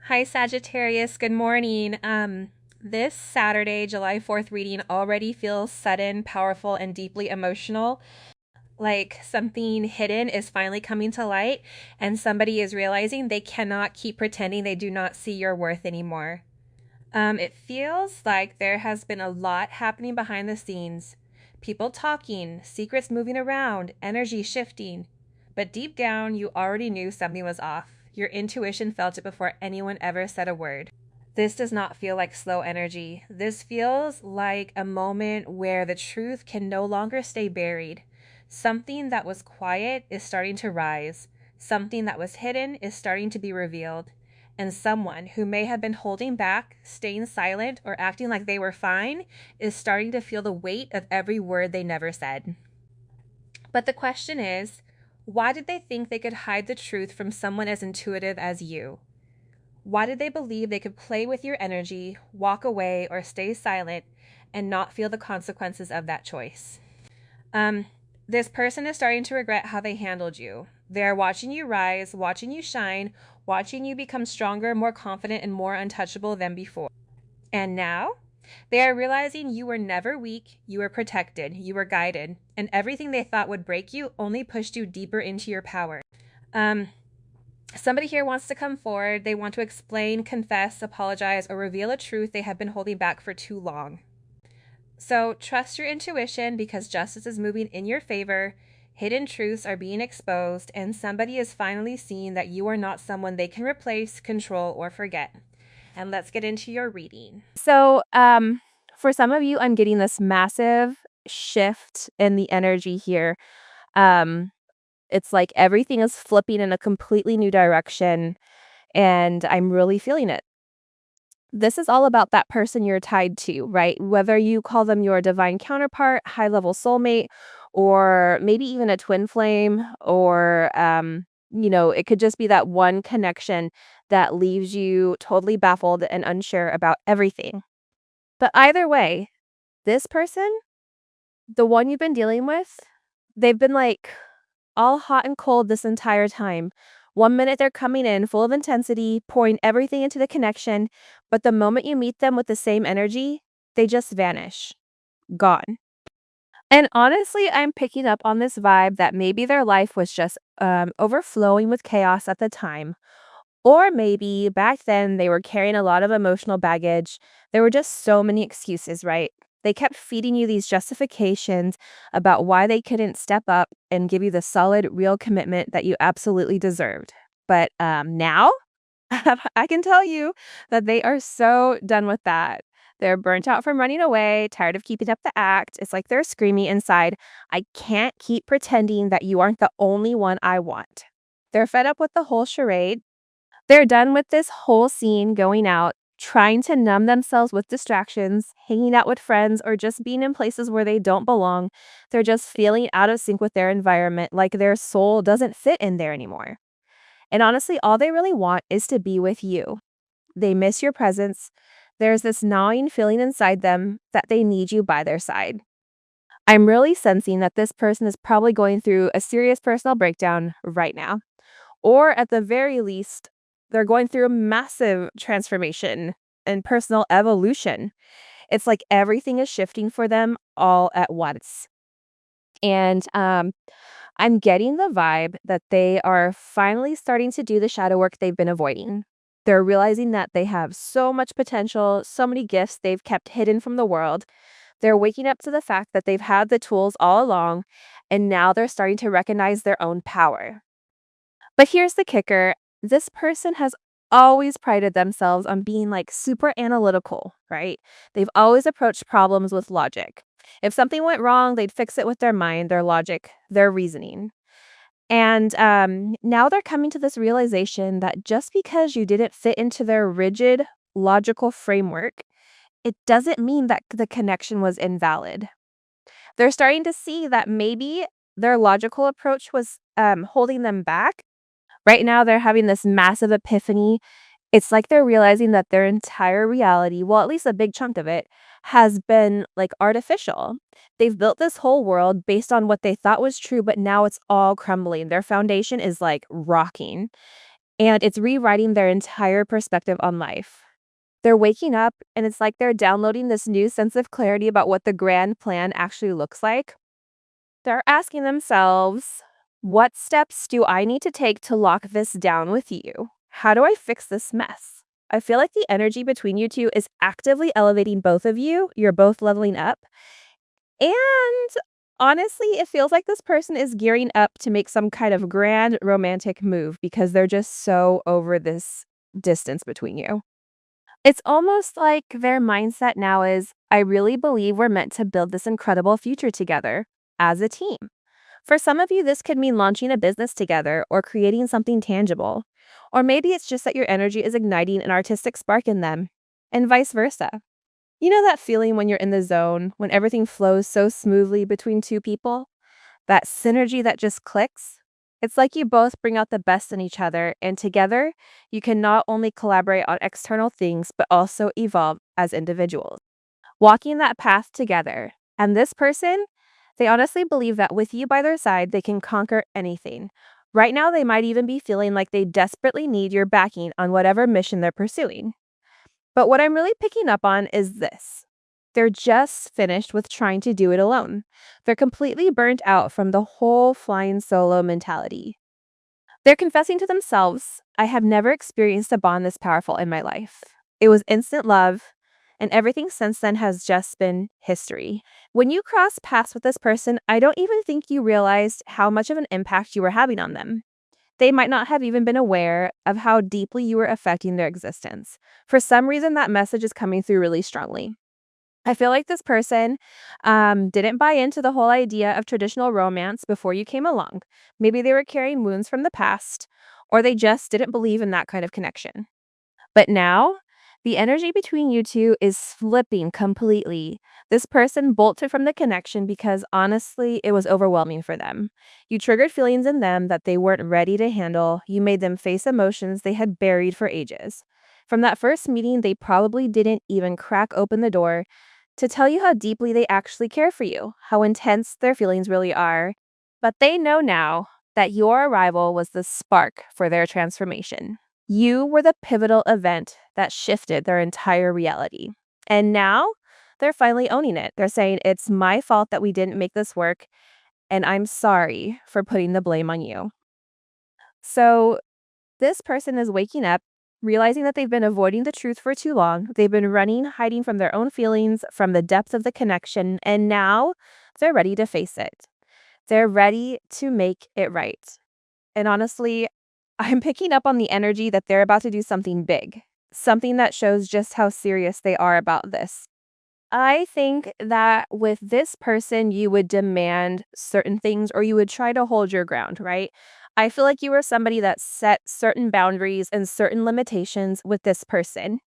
Hi, Sagittarius. Good morning. This Saturday, July 4th reading already feels sudden, powerful, and deeply emotional. Like something hidden is finally coming to light, and somebody is realizing they cannot keep pretending they do not see your worth anymore. It feels like there has been a lot happening behind the scenes. People talking, secrets moving around, energy shifting. But deep down, you already knew something was off. Your intuition felt it before anyone ever said a word. This does not feel like slow energy. This feels like a moment where the truth can no longer stay buried. Something that was quiet is starting to rise. Something that was hidden is starting to be revealed. And someone who may have been holding back, staying silent, or acting like they were fine is starting to feel the weight of every word they never said. But the question is, why did they think they could hide the truth from someone as intuitive as you? Why did they believe they could play with your energy, walk away, or stay silent and not feel the consequences of that choice? Um, this person is starting to regret how they handled you. They're watching you rise, watching you shine, watching you become stronger, more confident, and more untouchable than before. And now they are realizing you were never weak, you were protected, you were guided, and everything they thought would break you only pushed you deeper into your power. Um, Somebody here wants to come forward. They want to explain, confess, apologize, or reveal a truth they have been holding back for too long. So trust your intuition because justice is moving in your favor. Hidden truths are being exposed, and somebody is finally seeing that you are not someone they can replace, control, or forget. And let's get into your reading. For some of you, I'm getting this massive shift in the energy here. Um, it's like everything is flipping in a completely new direction, and I'm really feeling it. This is all about that person you're tied to, right? Whether you call them your divine counterpart, high level soulmate, or maybe even a twin flame, or, it could just be that one connection that leaves you totally baffled and unsure about everything. But either way, this person, the one you've been dealing with, they've been like all hot and cold this entire time. One minute they're coming in full of intensity, pouring everything into the connection, but the moment you meet them with the same energy, they just vanish, gone. And honestly, I'm picking up on this vibe that maybe their life was just overflowing with chaos at the time. Or maybe back then they were carrying a lot of emotional baggage. There were just so many excuses, right? They kept feeding you these justifications about why they couldn't step up and give you the solid, real commitment that you absolutely deserved. But now, I can tell you that they are so done with that. They're burnt out from running away, tired of keeping up the act. It's like they're screaming inside, I can't keep pretending that you aren't the only one I want. They're fed up with the whole charade. They're done with this whole scene going out, trying to numb themselves with distractions, hanging out with friends, or just being in places where they don't belong. They're just feeling out of sync with their environment, like their soul doesn't fit in there anymore. And honestly, all they really want is to be with you. They miss your presence. There's this gnawing feeling inside them that they need you by their side. I'm really sensing that this person is probably going through a serious personal breakdown right now. Or at the very least, they're going through a massive transformation and personal evolution. It's like everything is shifting for them all at once. And I'm getting the vibe that they are finally starting to do the shadow work they've been avoiding. They're realizing that they have so much potential, so many gifts they've kept hidden from the world. They're waking up to the fact that they've had the tools all along, and now they're starting to recognize their own power. But here's the kicker. This person has always prided themselves on being like super analytical, right? They've always approached problems with logic. If something went wrong, they'd fix it with their mind, their logic, their reasoning. And now they're coming to this realization that just because you didn't fit into their rigid, logical framework, it doesn't mean that the connection was invalid. They're starting to see that maybe their logical approach was holding them back. Right now, they're having this massive epiphany. It's like they're realizing that their entire reality, well, at least a big chunk of it, has been like artificial. They've built this whole world based on what they thought was true, but now it's all crumbling. Their foundation is like rocking. and it's rewriting their entire perspective on life. They're waking up, and it's like they're downloading this new sense of clarity about what the grand plan actually looks like. They're asking themselves, what steps do I need to take to lock this down with you? How do I fix this mess? I feel like the energy between you two is actively elevating both of you. You're both leveling up. And honestly, it feels like this person is gearing up to make some kind of grand romantic move because they're just so over this distance between you. It's almost like their mindset now is, I really believe we're meant to build this incredible future together as a team. For some of you, this could mean launching a business together or creating something tangible. Or maybe it's just that your energy is igniting an artistic spark in them, and vice versa. You know that feeling when you're in the zone, when everything flows so smoothly between two people? That synergy that just clicks? It's like you both bring out the best in each other, and together, you can not only collaborate on external things, but also evolve as individuals. Walking that path together. And this person, they honestly believe that with you by their side, they can conquer anything. Right now, they might even be feeling like they desperately need your backing on whatever mission they're pursuing. But what I'm really picking up on is this. They're just finished with trying to do it alone. They're completely burnt out from the whole flying solo mentality. They're confessing to themselves, I have never experienced a bond this powerful in my life. It was instant love, and everything since then has just been history. When you cross paths with this person, I don't even think you realized how much of an impact you were having on them. They might not have even been aware of how deeply you were affecting their existence. For some reason, that message is coming through really strongly. I feel like this person didn't buy into the whole idea of traditional romance before you came along. Maybe they were carrying wounds from the past, or they just didn't believe in that kind of connection. But now, the energy between you two is flipping completely. This person bolted from the connection because honestly, it was overwhelming for them. You triggered feelings in them that they weren't ready to handle. You made them face emotions they had buried for ages. From that first meeting, they probably didn't even crack open the door to tell you how deeply they actually care for you, how intense their feelings really are. But they know now that your arrival was the spark for their transformation. You were the pivotal event that shifted their entire reality. And now they're finally owning it. They're saying, it's my fault that we didn't make this work, and I'm sorry for putting the blame on you. So this person is waking up, realizing that they've been avoiding the truth for too long. They've been running, hiding from their own feelings, from the depth of the connection, and now they're ready to face it. They're ready to make it right. And honestly, I'm picking up on the energy that they're about to do something big, something that shows just how serious they are about this. I think that with this person, you would demand certain things or you would try to hold your ground, right? I feel like you were somebody that set certain boundaries and certain limitations with this person.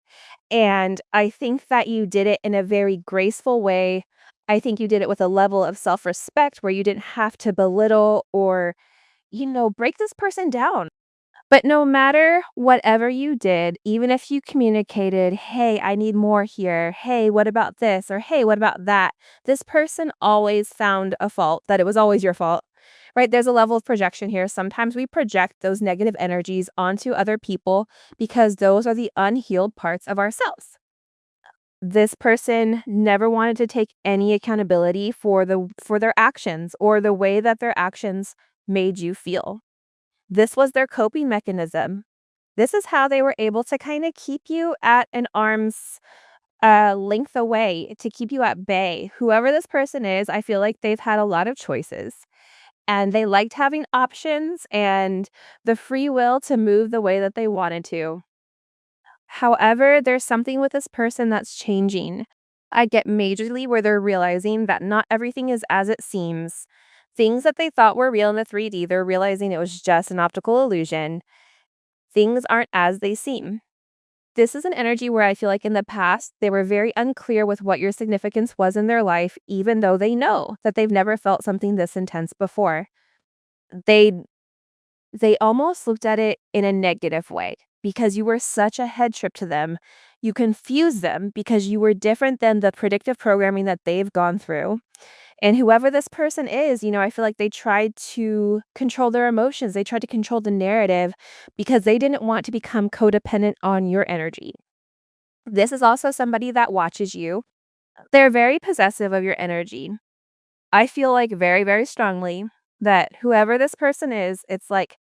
And I think that you did it in a very graceful way. I think you did it with a level of self respect where you didn't have to belittle or, break this person down. But no matter whatever you did, even if you communicated, hey, I need more here. Hey, what about this? Or hey, what about that? This person always found a fault, that it was always your fault, right? There's a level of projection here. Sometimes we project those negative energies onto other people because those are the unhealed parts of ourselves. This person never wanted to take any accountability for their actions or the way that their actions made you feel. This was their coping mechanism. This is how they were able to kind of keep you at an arm's length away, to keep you at bay. Whoever this person is, I feel like they've had a lot of choices and they liked having options and the free will to move the way that they wanted to. However, there's something with this person that's changing. I get majorly where they're realizing that not everything is as it seems. Things that they thought were real in the 3D, they're realizing it was just an optical illusion. Things aren't as they seem. This is an energy where I feel like in the past, they were very unclear with what your significance was in their life, even though they know that they've never felt something this intense before. They they almost looked at it in a negative way because you were such a head trip to them. You confused them because you were different than the predictive programming that they've gone through. And whoever this person is, I feel like they tried to control their emotions. They tried to control the narrative because they didn't want to become codependent on your energy. This is also somebody that watches you. They're very possessive of your energy. I feel like very, very strongly that whoever this person is, it's like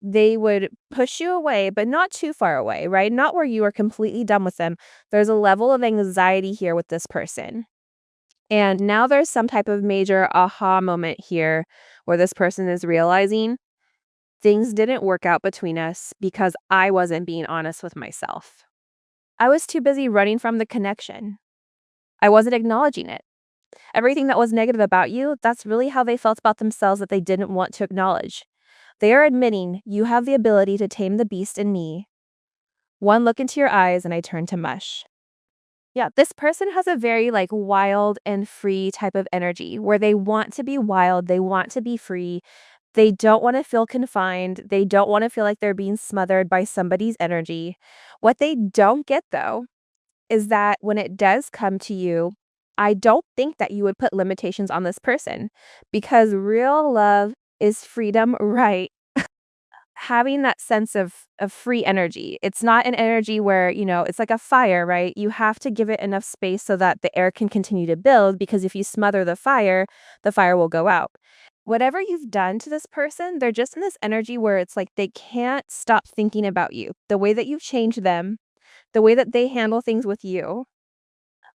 they would push you away, but not too far away, right? Not where you are completely done with them. There's a level of anxiety here with this person. And now there's some type of major aha moment here where this person is realizing things didn't work out between us because I wasn't being honest with myself. I was too busy running from the connection. I wasn't acknowledging it. Everything that was negative about you, that's really how they felt about themselves that they didn't want to acknowledge. They are admitting you have the ability to tame the beast in me. One look into your eyes and I turn to mush. Yeah, this person has a very like wild and free type of energy where they want to be wild, they want to be free. They don't want to feel confined. They don't want to feel like they're being smothered by somebody's energy. What they don't get though is that when it does come to you, I don't think that you would put limitations on this person because real love is freedom, right? Having that sense of free energy. It's not an energy where, it's like a fire, right? You have to give it enough space so that the air can continue to build because if you smother the fire will go out. Whatever you've done to this person, they're just in this energy where it's like they can't stop thinking about you. The way that you've changed them, the way that they handle things with you.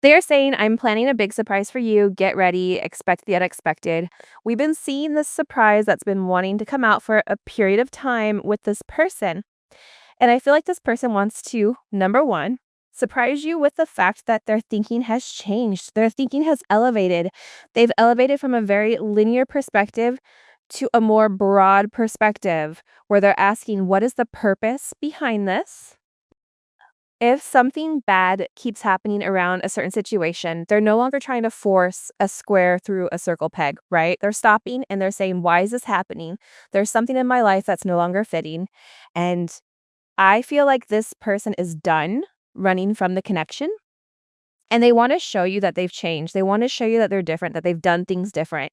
They're saying, I'm planning a big surprise for you. Get ready. Expect the unexpected. We've been seeing this surprise that's been wanting to come out for a period of time with this person. And I feel like this person wants to, number one, surprise you with the fact that their thinking has changed. Their thinking has elevated. They've elevated from a very linear perspective to a more broad perspective where they're asking, what is the purpose behind this? If something bad keeps happening around a certain situation, they're no longer trying to force a square through a circle peg, right? They're stopping and they're saying, why is this happening? There's something in my life that's no longer fitting. And I feel like this person is done running from the connection and they want to show you that they've changed. They want to show you that they're different, that they've done things different.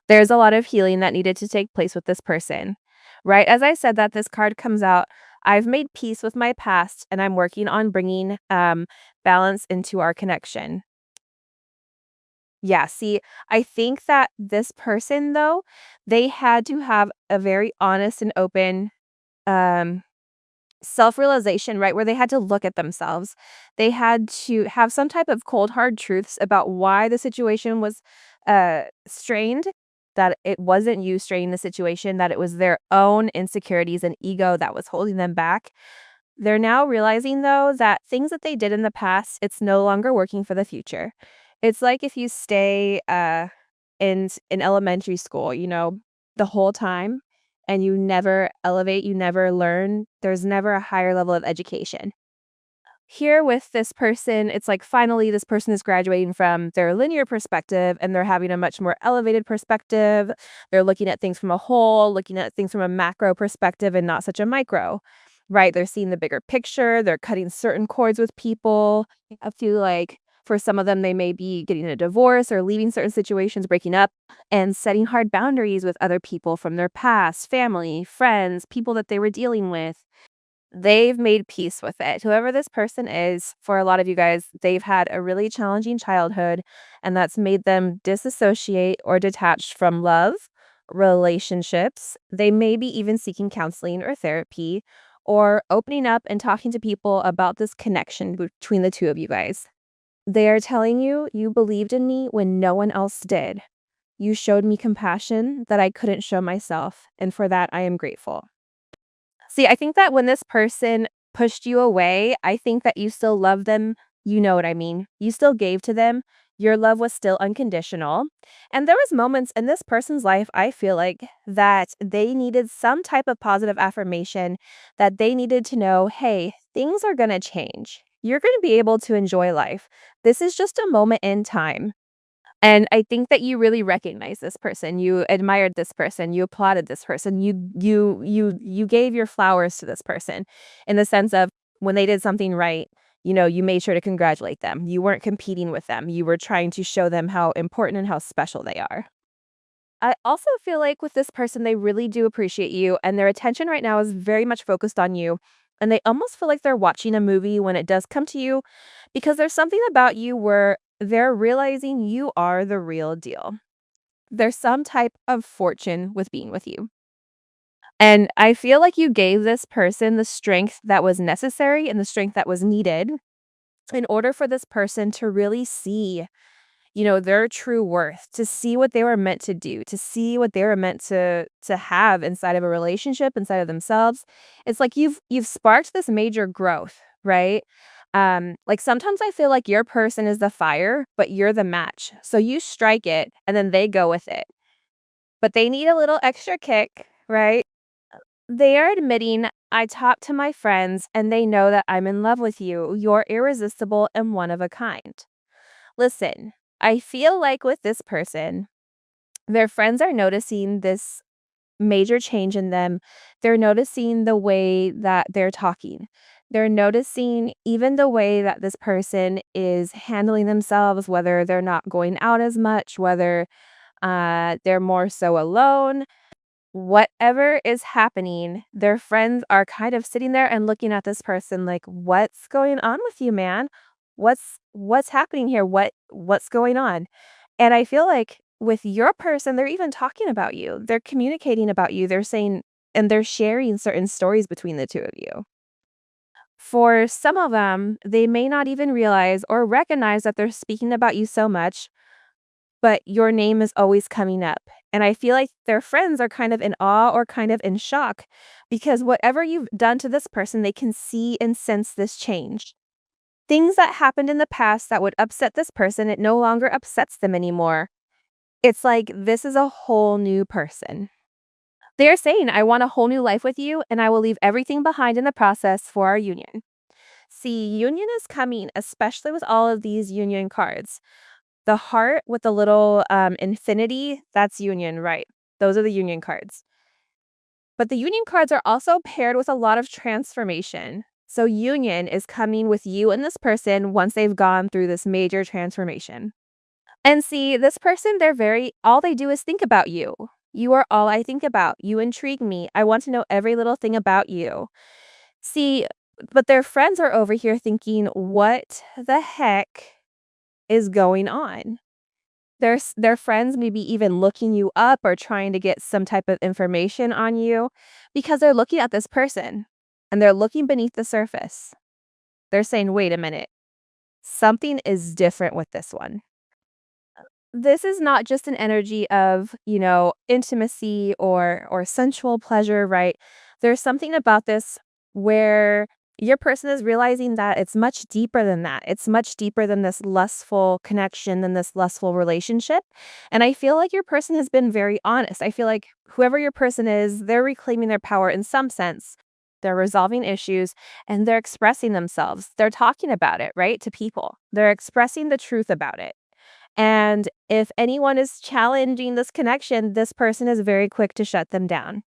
There's a lot of healing that needed to take place with this person. Right as I said that, this card comes out. I've made peace with my past and I'm working on bringing balance into our connection. Yeah, see, I think that this person, though, they had to have a very honest and open um, self-realization, right, where they had to look at themselves. They had to have some type of cold, hard truths about why the situation was, strained, that it wasn't you straining the situation, that it was their own insecurities and ego that was holding them back. They're now realizing, though, that things that they did in the past, it's no longer working for the future. It's like if you stay, in elementary school, the whole time, and you never elevate, you never learn, there's never a higher level of education. Here with this person, it's like finally this person is graduating from their linear perspective and they're having a much more elevated perspective. They're looking at things from a whole, looking at things from a macro perspective and not such a micro, right? They're seeing the bigger picture. They're cutting certain cords with people. I feel like for some of them, they may be getting a divorce or leaving certain situations, breaking up, and setting hard boundaries with other people from their past, family, friends, people that they were dealing with. They've made peace with it. Whoever this person is, for a lot of you guys, they've had a really challenging childhood, and that's made them disassociate or detached from love, relationships. They may be even seeking counseling or therapy or opening up and talking to people about this connection between the two of you guys. They are telling you, you believed in me when no one else did. You showed me compassion that I couldn't show myself, and for that, I am grateful. See, I think that when this person pushed you away, I think that you still love them. You know what I mean? You still gave to them. Your love was still unconditional. And there was moments in this person's life, I feel like, that they needed some type of positive affirmation, that they needed to know, hey, things are going to change. You're going to be able to enjoy life. This is just a moment in time. And I think that you really recognize this person. You admired this person. You applauded this person. You gave your flowers to this person in the sense of when they did something right, you made sure to congratulate them. You weren't competing with them. You were trying to show them how important and how special they are. I also feel like with this person, they really do appreciate you, and their attention right now is very much focused on you. And they almost feel like they're watching a movie when it does come to you, because there's something about you where they're realizing you are the real deal. There's some type of fortune with being with you. And I feel like you gave this person the strength that was necessary and the strength that was needed in order for this person to really see their true worth, to see what they were meant to do, to see what they were meant to have inside of a relationship, inside of themselves. It's like you've sparked this major growth, right? Like sometimes I feel like your person is the fire, but you're the match. So you strike it and then they go with it. But they need a little extra kick, right? They are admitting, I talk to my friends and they know that I'm in love with you. You're irresistible and one of a kind. Listen, I feel like with this person, their friends are noticing this major change in them. They're noticing the way that they're talking. They're noticing even the way that this person is handling themselves, whether they're not going out as much, whether they're more so alone. Whatever is happening, their friends are kind of sitting there and looking at this person like, "What's going on with you, man? What's happening here? What's going on?" And I feel like with your person, they're even talking about you. They're communicating about you. They're saying and they're sharing certain stories between the two of you. For some of them, they may not even realize or recognize that they're speaking about you so much, but your name is always coming up. And I feel like their friends are kind of in awe or kind of in shock because whatever you've done to this person, they can see and sense this change. Things that happened in the past that would upset this person, it no longer upsets them anymore. It's like this is a whole new person. They're saying, I want a whole new life with you, and I will leave everything behind in the process for our union. See, union is coming, especially with all of these union cards. The heart with the little, infinity, that's union, right. Those are the union cards. But the union cards are also paired with a lot of transformation. So union is coming with you and this person once they've gone through this major transformation. And see, this person, all they do is think about you. You are all I think about. You intrigue me. I want to know every little thing about you. See, but their friends are over here thinking, what the heck is going on? Their friends maybe even looking you up or trying to get some type of information on you because they're looking at this person and they're looking beneath the surface. They're saying, wait a minute, something is different with this one. This is not just an energy of, intimacy or sensual pleasure, right? There's something about this where your person is realizing that it's much deeper than that. It's much deeper than this lustful connection, than this lustful relationship. And I feel like your person has been very honest. I feel like whoever your person is, they're reclaiming their power in some sense. They're resolving issues and they're expressing themselves. They're talking about it, right, to people. They're expressing the truth about it. And if anyone is challenging this connection, this person is very quick to shut them down.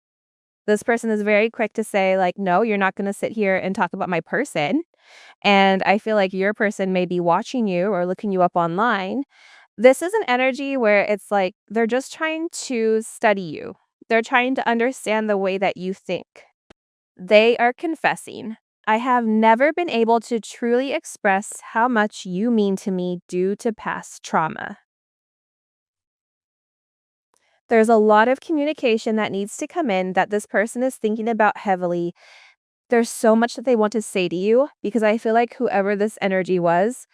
This person is very quick to say, like, no, you're not going to sit here and talk about my person. And I feel like your person may be watching you or looking you up online. This is an energy where it's like they're just trying to study you. They're trying to understand the way that you think. They are confessing. I have never been able to truly express how much you mean to me due to past trauma. There's a lot of communication that needs to come in that this person is thinking about heavily. There's so much that they want to say to you because I feel like whoever this energy was,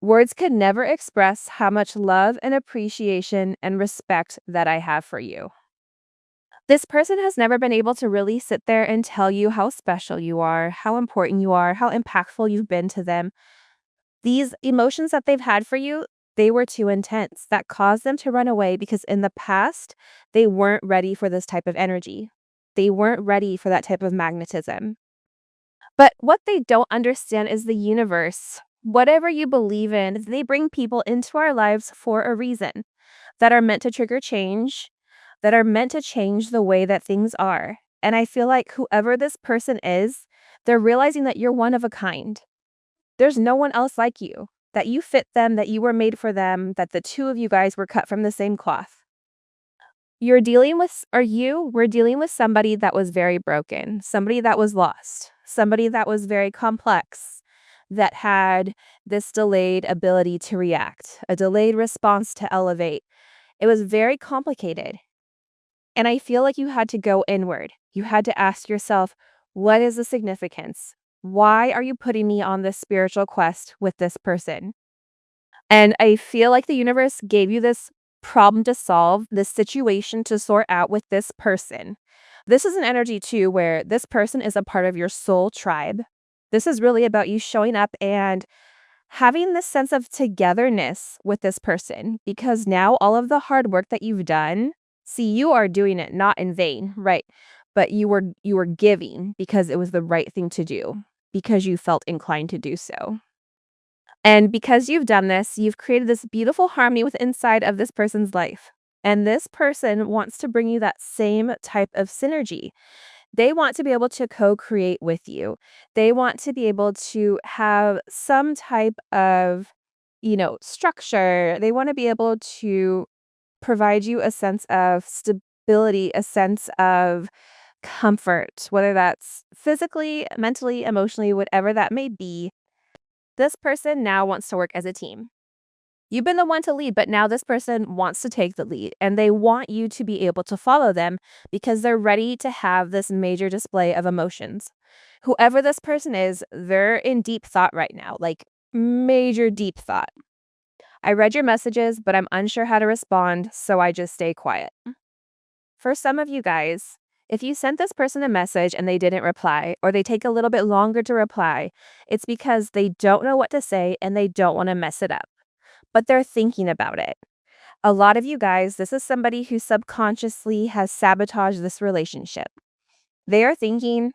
words could never express how much love and appreciation and respect that I have for you. This person has never been able to really sit there and tell you how special you are, how important you are, how impactful you've been to them. These emotions that they've had for you, they were too intense. That caused them to run away because in the past, they weren't ready for this type of energy. They weren't ready for that type of magnetism. But what they don't understand is the universe. Whatever you believe in, they bring people into our lives for a reason that are meant to trigger change, that are meant to change the way that things are. And I feel like whoever this person is, they're realizing that you're one of a kind. There's no one else like you, that you fit them, that you were made for them, that the two of you guys were cut from the same cloth. We're dealing with somebody that was very broken, somebody that was lost, somebody that was very complex, that had this delayed ability to react, a delayed response to elevate. It was very complicated. And I feel like you had to go inward. You had to ask yourself, what is the significance? Why are you putting me on this spiritual quest with this person? And I feel like the universe gave you this problem to solve, this situation to sort out with this person. This is an energy too, where this person is a part of your soul tribe. This is really about you showing up and having this sense of togetherness with this person, because now all of the hard work that you've done, see, you are doing it not in vain, right? But you were giving because it was the right thing to do, because you felt inclined to do so. And because you've done this, you've created this beautiful harmony with inside of this person's life. And this person wants to bring you that same type of synergy. They want to be able to co-create with you. They want to be able to have some type of, structure. They want to be able to provide you a sense of stability, a sense of comfort, whether that's physically, mentally, emotionally, whatever that may be. This person now wants to work as a team. You've been the one to lead, but now this person wants to take the lead, and they want you to be able to follow them because they're ready to have this major display of emotions. Whoever this person is, they're in deep thought right now, like major deep thought. I read your messages, but I'm unsure how to respond, so I just stay quiet. For some of you guys, if you sent this person a message and they didn't reply, or they take a little bit longer to reply, it's because they don't know what to say and they don't want to mess it up, but they're thinking about it. A lot of you guys, this is somebody who subconsciously has sabotaged this relationship. They are thinking,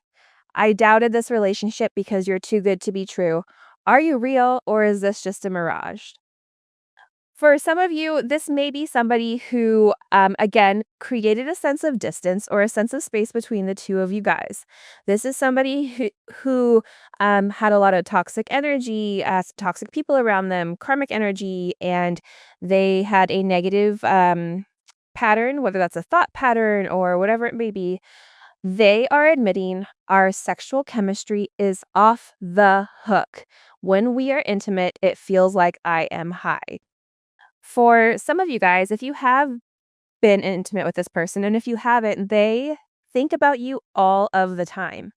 I doubted this relationship because you're too good to be true. Are you real, or is this just a mirage? For some of you, this may be somebody who, again, created a sense of distance or a sense of space between the two of you guys. This is somebody who had a lot of toxic energy, toxic people around them, karmic energy, and they had a negative pattern, whether that's a thought pattern or whatever it may be. They are admitting our sexual chemistry is off the hook. When we are intimate, it feels like I am high. For some of you guys, if you have been intimate with this person, and if you haven't, they think about you all of the time.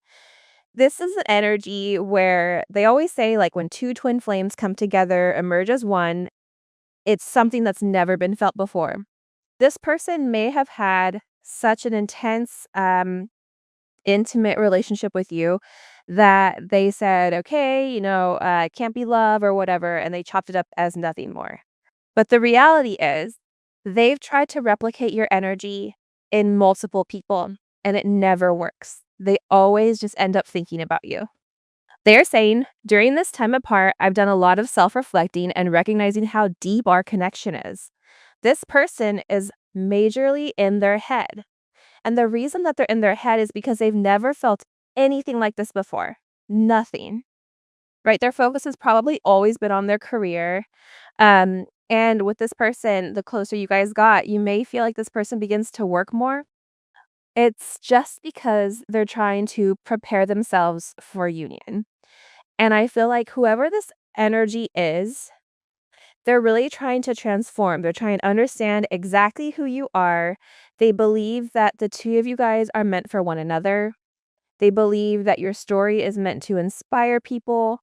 This is an energy where they always say, like, when two twin flames come together, emerge as one, it's something that's never been felt before. This person may have had such an intense, intimate relationship with you that they said, okay, it can't be love or whatever, and they chopped it up as nothing more. But the reality is, they've tried to replicate your energy in multiple people, and it never works. They always just end up thinking about you. They're saying, during this time apart, I've done a lot of self-reflecting and recognizing how deep our connection is. This person is majorly in their head. And the reason that they're in their head is because they've never felt anything like this before. Nothing. Right? Their focus has probably always been on their career. And with this person, the closer you guys got, you may feel like this person begins to work more. It's just because they're trying to prepare themselves for union. And I feel like whoever this energy is, they're really trying to transform. They're trying to understand exactly who you are. They believe that the two of you guys are meant for one another. They believe that your story is meant to inspire people.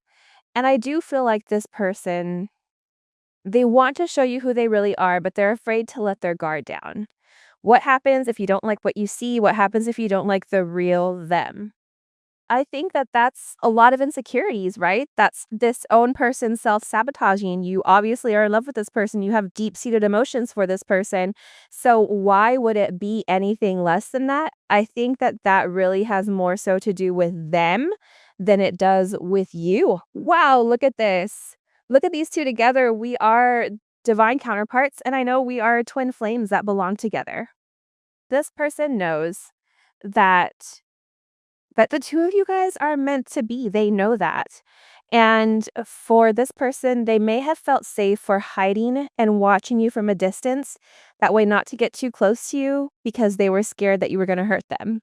And I do feel like this person, they want to show you who they really are, but they're afraid to let their guard down. What happens if you don't like what you see? What happens if you don't like the real them? I think that that's a lot of insecurities, right? That's this own person self-sabotaging. You obviously are in love with this person. You have deep-seated emotions for this person. So why would it be anything less than that? I think that that really has more so to do with them than it does with you. Wow, look at this. Look at these two together. We are divine counterparts, and I know we are twin flames that belong together. This person knows that the two of you guys are meant to be. They know that. And for this person, they may have felt safe for hiding and watching you from a distance, that way not to get too close to you because they were scared that you were gonna hurt them.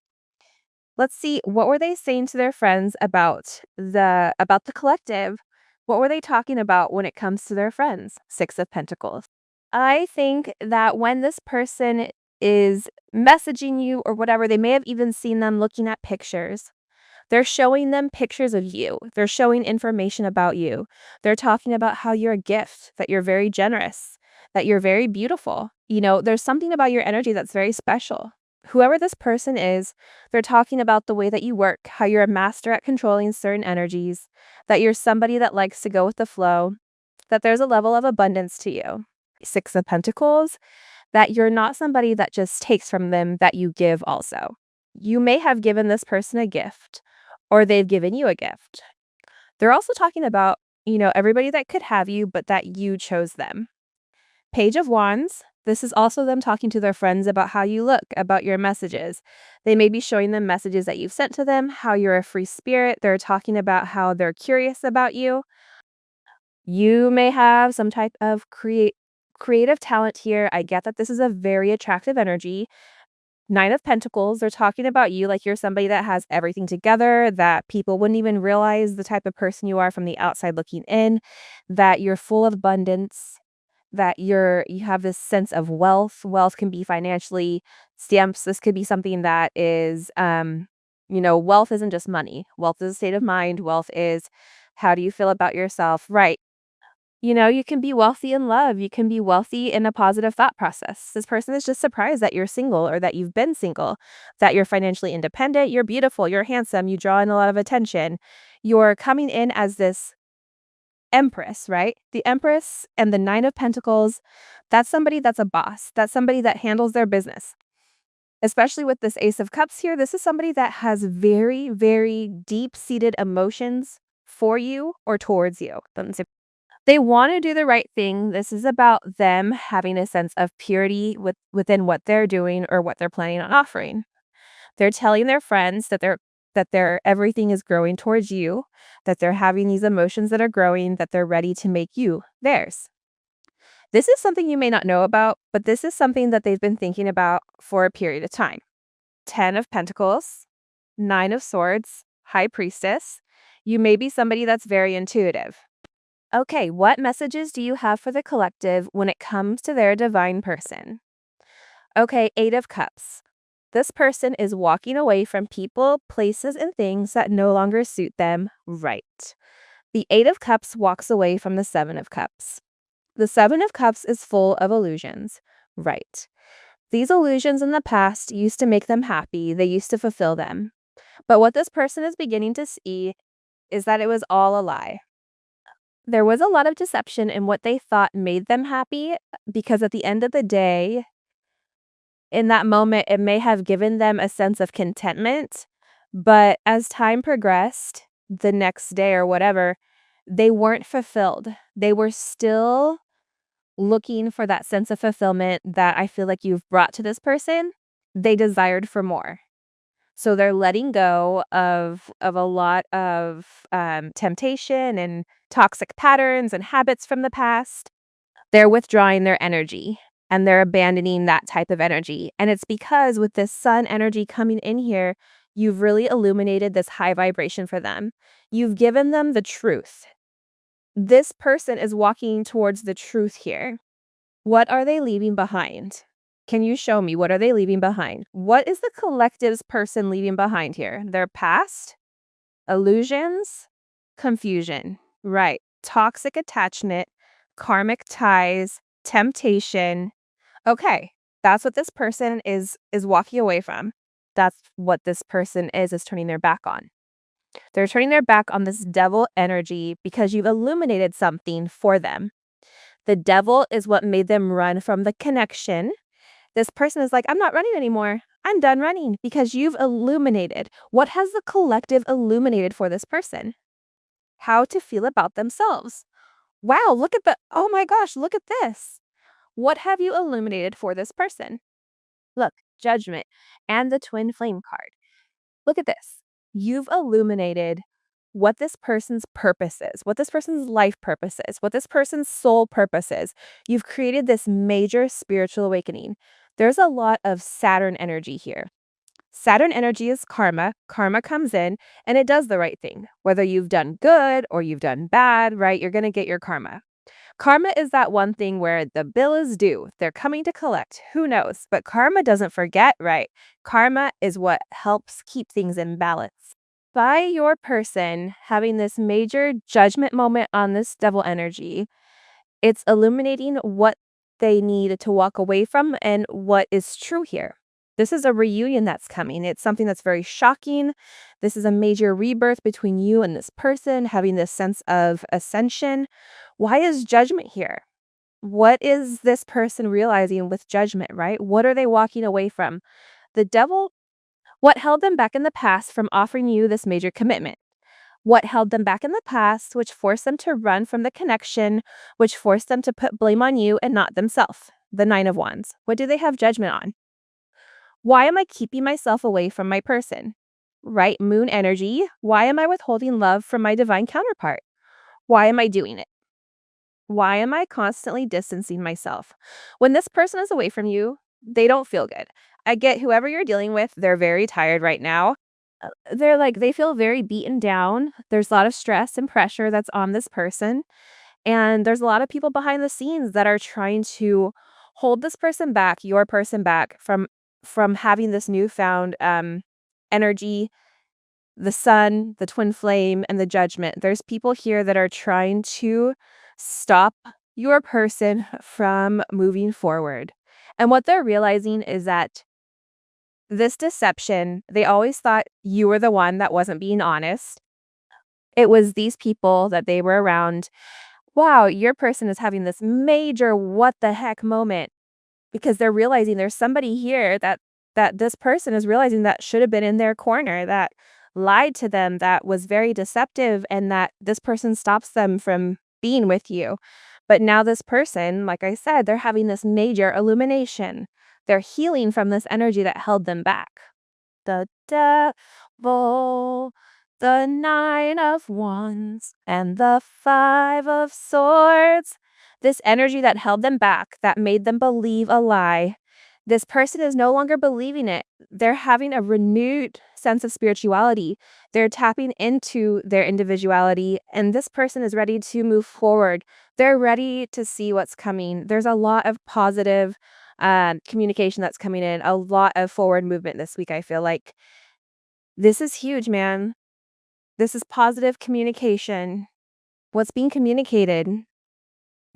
Let's see, what were they saying to their friends about the collective? What were they talking about when it comes to their friends? 6 of Pentacles. I think that when this person is messaging you or whatever, they may have even seen them looking at pictures. They're showing them pictures of you. They're showing information about you. They're talking about how you're a gift, that you're very generous, that you're very beautiful. There's something about your energy that's very special. Whoever this person is, they're talking about the way that you work, how you're a master at controlling certain energies, that you're somebody that likes to go with the flow, that there's a level of abundance to you. 6 of Pentacles, that you're not somebody that just takes from them, that you give also. You may have given this person a gift, or they've given you a gift. They're also talking about, everybody that could have you, but that you chose them. Page of Wands, this is also them talking to their friends about how you look, about your messages. They may be showing them messages that you've sent to them, how you're a free spirit. They're talking about how they're curious about you. You may have some type of creative talent here. I get that this is a very attractive energy. 9 of Pentacles, they're talking about you like you're somebody that has everything together, that people wouldn't even realize the type of person you are from the outside looking in, that you're full of abundance, that you have this sense of wealth. Wealth can be financially stamps. This could be something that is, wealth isn't just money. Wealth is a state of mind. Wealth is, how do you feel about yourself? Right. You can be wealthy in love. You can be wealthy in a positive thought process. This person is just surprised that you're single or that you've been single, that you're financially independent, you're beautiful, you're handsome, you draw in a lot of attention. You're coming in as this Empress, right? The Empress and the 9 of Pentacles, that's somebody that's a boss. That's somebody that handles their business. Especially with this Ace of Cups here, this is somebody that has very, very deep-seated emotions for you or towards you. They want to do the right thing. This is about them having a sense of purity within what they're doing or what they're planning on offering. They're telling their friends that their everything is growing towards you, that they're having these emotions that are growing, that they're ready to make you theirs. This is something you may not know about, but this is something that they've been thinking about for a period of time. 10 of Pentacles, 9 of Swords, High Priestess. You may be somebody that's very intuitive. Okay, what messages do you have for the collective when it comes to their divine person? Okay, 8 of Cups. This person is walking away from people, places, and things that no longer suit them. Right. The 8 of Cups walks away from the 7 of Cups. The 7 of Cups is full of illusions. Right. These illusions in the past used to make them happy. They used to fulfill them. But what this person is beginning to see is that it was all a lie. There was a lot of deception in what they thought made them happy, because at the end of the day, in that moment, it may have given them a sense of contentment, but as time progressed, the next day or whatever, they weren't fulfilled. They were still looking for that sense of fulfillment that I feel like you've brought to this person. They desired for more. So they're letting go of a lot of temptation and toxic patterns and habits from the past. They're withdrawing their energy and they're abandoning that type of energy. And it's because with this sun energy coming in here, you've really illuminated this high vibration for them. You've given them the truth. This person is walking towards the truth here. What are they leaving behind? Can you show me, what are they leaving behind? What is the collective's person leaving behind here? Their past? Illusions? Confusion. Right. Toxic attachment, karmic ties, temptation. Okay. That's what this person is walking away from. That's what this person is turning their back on. They're turning their back on this devil energy because you've illuminated something for them. The devil is what made them run from the connection. This person is like, I'm not running anymore. I'm done running, because you've illuminated. What has the collective illuminated for this person? How to feel about themselves. Wow, oh my gosh, look at this. What have you illuminated for this person? Look, Judgment and the Twin Flame card. Look at this. You've illuminated what this person's purpose is, what this person's life purpose is, what this person's soul purpose is. You've created this major spiritual awakening. There's a lot of Saturn energy here. Saturn energy is karma. Karma comes in and it does the right thing. Whether you've done good or you've done bad, right? You're going to get your karma. Karma is that one thing where the bill is due. They're coming to collect. Who knows? But karma doesn't forget, right? Karma is what helps keep things in balance. By your person having this major judgment moment on this devil energy, it's illuminating what they need to walk away from and what is true here. This is a reunion that's coming. It's something that's very shocking. This is a major rebirth between you and this person, having this sense of ascension. Why is judgment here? What is this person realizing with judgment, right? What are they walking away from? The devil, what held them back in the past from offering you this major commitment? What held them back in the past, which forced them to run from the connection, which forced them to put blame on you and not themselves? The Nine of Wands. What do they have judgment on? Why am I keeping myself away from my person? Right? Moon energy. Why am I withholding love from my divine counterpart? Why am I doing it? Why am I constantly distancing myself? When this person is away from you, they don't feel good. I get whoever you're dealing with, they're very tired right now. They feel very beaten down. There's a lot of stress and pressure that's on this person. And there's a lot of people behind the scenes that are trying to hold this person back, your person back from having this newfound energy, the sun, the twin flame, and the judgment. There's people here that are trying to stop your person from moving forward. And what they're realizing is that this deception, they always thought you were the one that wasn't being honest. It was these people that they were around. Wow, your person is having this major what the heck moment because they're realizing there's somebody here that this person is realizing that should have been in their corner, that lied to them, that was very deceptive, and that this person stops them from being with you. But now this person, like I said, they're having this major illumination. They're healing from this energy that held them back. The devil, the Nine of Wands, and the Five of Swords. This energy that held them back, that made them believe a lie. This person is no longer believing it. They're having a renewed sense of spirituality. They're tapping into their individuality, and this person is ready to move forward. They're ready to see what's coming. There's a lot of positive communication that's coming in, a lot of forward movement this week, I feel like. This is huge, man. This is positive communication. What's being communicated?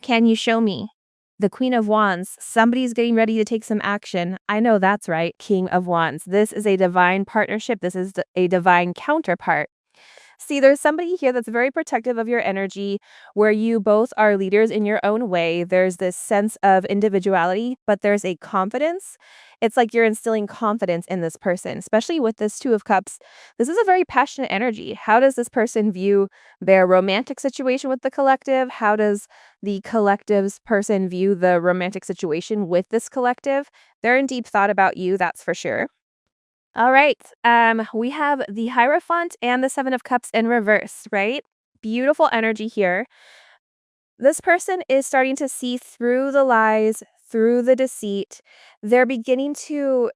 Can you show me? The Queen of Wands. Somebody's getting ready to take some action. I know that's right, King of Wands. This is a divine partnership. This is a divine counterpart. See, there's somebody here that's very protective of your energy, where you both are leaders in your own way. There's this sense of individuality, but there's a confidence. It's like you're instilling confidence in this person, especially with this Two of Cups. This is a very passionate energy. How does this person view their romantic situation with the collective? How does the collective's person view the romantic situation with this collective? They're in deep thought about you, that's for sure. All right. We have the Hierophant and the Seven of Cups in reverse, right? Beautiful energy here. This person is starting to see through the lies, through the deceit. They're beginning to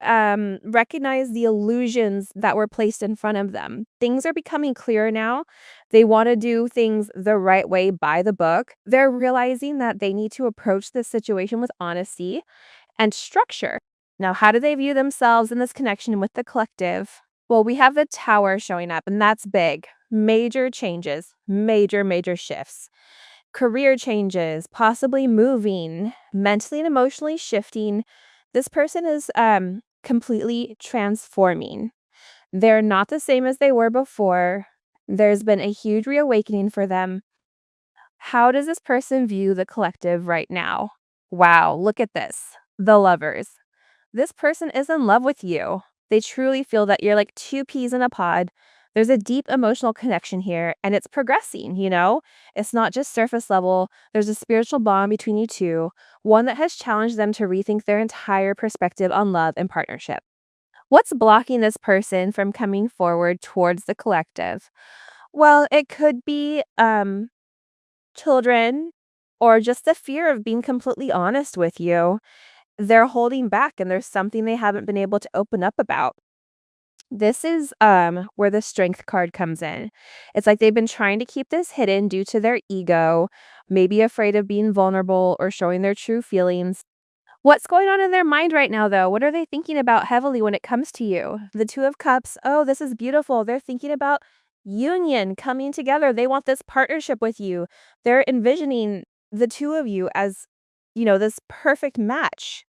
recognize the illusions that were placed in front of them. Things are becoming clearer now. They want to do things the right way by the book. They're realizing that they need to approach this situation with honesty and structure. Now, how do they view themselves in this connection with the collective? Well, we have the Tower showing up, and that's big. Major changes, major shifts. Career changes, possibly moving, mentally and emotionally shifting. This person is completely transforming. They're not the same as they were before. There's been a huge reawakening for them. How does this person view the collective right now? Wow, look at this. The Lovers. This person is in love with you. They truly feel that you're like two peas in a pod. There's a deep emotional connection here, and it's progressing, you know? It's not just surface level. There's a spiritual bond between you two, one that has challenged them to rethink their entire perspective on love and partnership. What's blocking this person from coming forward towards the collective? Well, it could be, children or just the fear of being completely honest with you. They're holding back and there's something they haven't been able to open up about. This is, where the strength card comes in. It's like they've been trying to keep this hidden due to their ego, maybe afraid of being vulnerable or showing their true feelings. What's going on in their mind right now, though? What are they thinking about heavily when it comes to you? The Two of Cups, oh, this is beautiful. They're thinking about union, coming together. They want this partnership with you. They're envisioning the two of you as, this perfect match.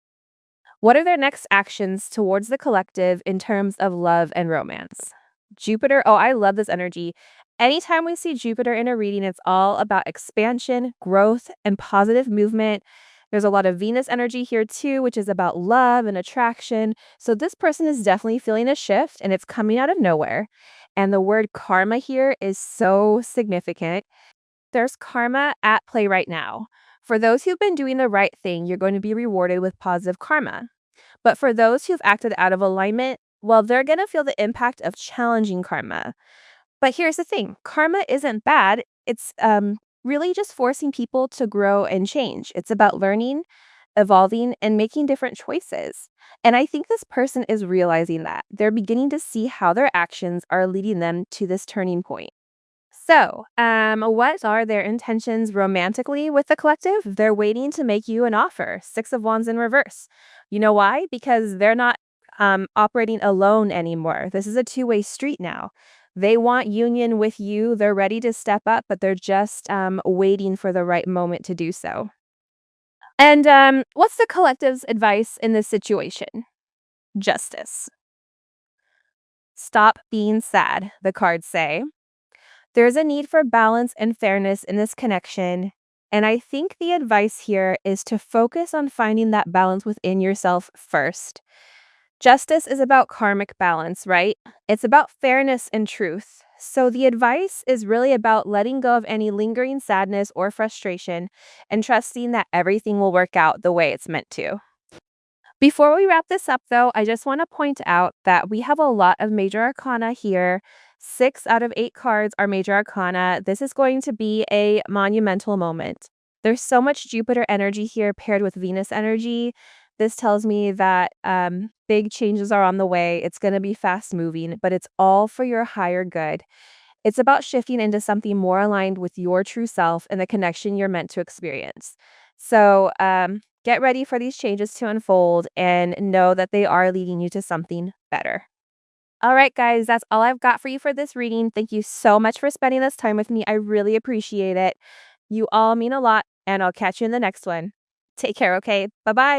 What are their next actions towards the collective in terms of love and romance? Jupiter, oh, I love this energy. Anytime we see Jupiter in a reading, it's all about expansion, growth, and positive movement. There's a lot of Venus energy here too, which is about love and attraction. So this person is definitely feeling a shift and it's coming out of nowhere. And the word karma here is so significant. There's karma at play right now. For those who've been doing the right thing, you're going to be rewarded with positive karma. But for those who've acted out of alignment, well, they're going to feel the impact of challenging karma. But here's the thing, karma isn't bad. It's really just forcing people to grow and change. It's about learning, evolving, and making different choices. And I think this person is realizing that. They're beginning to see how their actions are leading them to this turning point. So, what are their intentions romantically with the collective? They're waiting to make you an offer. Six of Wands in reverse. You know why? Because they're not operating alone anymore. This is a two-way street now. They want union with you. They're ready to step up, but they're just waiting for the right moment to do so. And what's the collective's advice in this situation? Justice. Stop being sad, the cards say. There's a need for balance and fairness in this connection. And I think the advice here is to focus on finding that balance within yourself first. Justice is about karmic balance, right? It's about fairness and truth. So the advice is really about letting go of any lingering sadness or frustration and trusting that everything will work out the way it's meant to. Before we wrap this up, though, I just want to point out that we have a lot of major arcana here. 6 out of 8 cards are major arcana. This is going to be a monumental moment. There's so much Jupiter energy here paired with Venus energy. This tells me that big changes are on the way. It's going to be fast moving, but it's all for your higher good. It's about shifting into something more aligned with your true self and the connection you're meant to experience. So, get ready for these changes to unfold and know that they are leading you to something better. All right, guys, that's all I've got for you for this reading. Thank you so much for spending this time with me. I really appreciate it. You all mean a lot, and I'll catch you in the next one. Take care, okay? Bye bye.